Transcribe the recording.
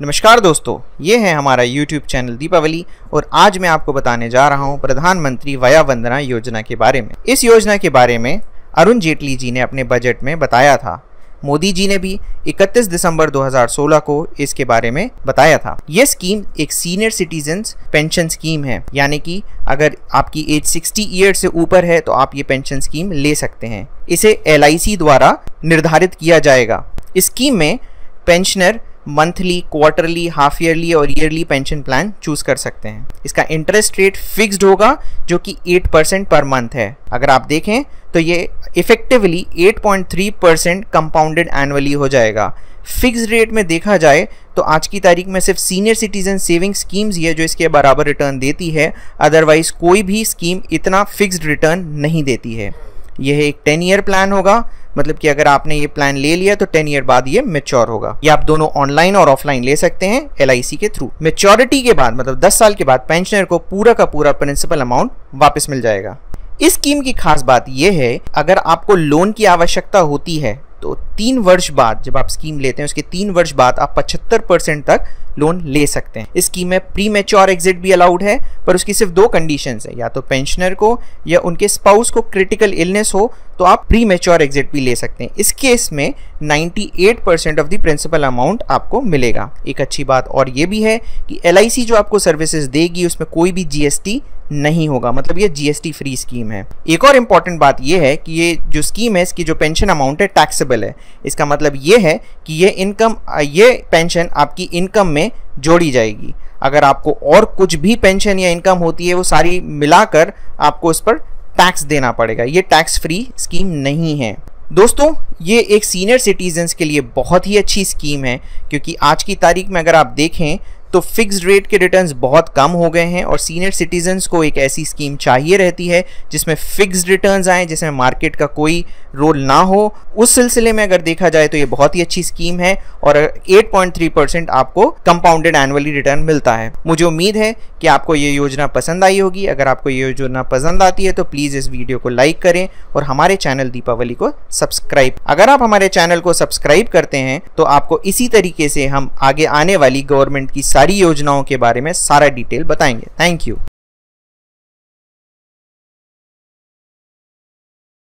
नमस्कार दोस्तों, ये है हमारा YouTube चैनल दीपावली और आज मैं आपको बताने जा रहा हूँ प्रधानमंत्री वया वंदना योजना के बारे में। इस योजना के बारे में अरुण जेटली जी ने अपने बजट में बताया था। मोदी जी ने भी 31 दिसंबर 2016 को इसके बारे में बताया था। यह स्कीम एक सीनियर सिटीजन्स पेंशन स्कीम है, यानी कि अगर आपकी एज 60 ईयर से ऊपर है तो आप ये पेंशन स्कीम ले सकते हैं। इसे LIC द्वारा निर्धारित किया जाएगा। इस स्कीम में pensioner monthly, quarterly, half yearly और ईयरली पेंशन प्लान चूज कर सकते हैं। इसका इंटरेस्ट रेट फिक्स्ड होगा जो कि 8% पर मंथ है। अगर आप देखें तो ये इफेक्टिवली 8.3% कंपाउंडेड एनुअली हो जाएगा। फिक्स्ड रेट में देखा जाए तो आज की तारीख में सिर्फ सीनियर सिटीजन सेविंग स्कीम्स ही है जो इसके बराबर रिटर्न देती है, अदरवाइज कोई भी स्कीम इतना फिक्स्ड रिटर्न नहीं देती है। यह एक 10 ईयर प्लान होगा, मतलब कि अगर आपने ये प्लान ले लिया तो 10 ईयर बाद ये मैच्योर होगा। ये आप दोनों ऑनलाइन और ऑफलाइन ले सकते हैं LIC के थ्रू। मैच्योरिटी के बाद मतलब 10 साल के बाद पेंशनर को पूरा का पूरा प्रिंसिपल अमाउंट वापस मिल जाएगा। इस स्कीम की खास बात यह है, अगर आपको लोन की आवश्यकता होती है तो 3 वर्ष बाद, जब आप स्कीम लेते हैं उसके 3 वर्ष बाद आप 75% तक लोन ले सकते हैं। इस स्कीम में प्री मैच्योर एग्जिट भी अलाउड है, पर उसकी सिर्फ 2 कंडीशंस है, या तो पेंशनर को या उनके स्पाउस को क्रिटिकल इलनेस हो तो आप प्री मैच्योर एग्जिट भी ले सकते हैं। इस केस में 98% ऑफ द प्रिंसिपल अमाउंट आपको मिलेगा। एक अच्छी बात और ये भी है कि LIC जो आपको सर्विसेज देगी उसमें कोई भी GST नहीं होगा, मतलब ये GST फ्री स्कीम है। एक और इम्पॉर्टेंट बात ये है कि ये जो स्कीम है, इसकी जो पेंशन अमाउंट है टैक्सेबल है। इसका मतलब ये है कि ये पेंशन आपकी इनकम में जोड़ी जाएगी। अगर आपको और कुछ भी पेंशन या इनकम होती है वो सारी मिलाकर आपको उस पर टैक्स देना पड़ेगा। ये टैक्स फ्री स्कीम नहीं है। दोस्तों, ये एक सीनियर सिटीजन्स के लिए बहुत ही अच्छी स्कीम है, क्योंकि आज की तारीख में अगर आप देखें तो फिक्स्ड रेट के रिटर्न्स बहुत कम हो गए हैं और सीनियर सिटीजन्स को एक ऐसी स्कीम चाहिए रहती है जिसमें फिक्स्ड रिटर्न्स आए, जिसमें मार्केट का कोई रोल ना हो। उस सिलसिले में अगर देखा जाए तो ये बहुत ही अच्छी स्कीम है और 8.3% आपको कंपाउंडेड एनुअली रिटर्न मिलता है। मुझे उम्मीद है कि आपको ये योजना पसंद आई होगी। अगर आपको ये योजना पसंद आती है तो प्लीज़ इस वीडियो को लाइक करें और हमारे चैनल दीपावली को सब्सक्राइब। अगर आप हमारे चैनल को सब्सक्राइब करते हैं तो आपको इसी तरीके से हम आगे आने वाली गवर्नमेंट की सारी योजनाओं के बारे में सारा डिटेल बताएंगे। Thank you.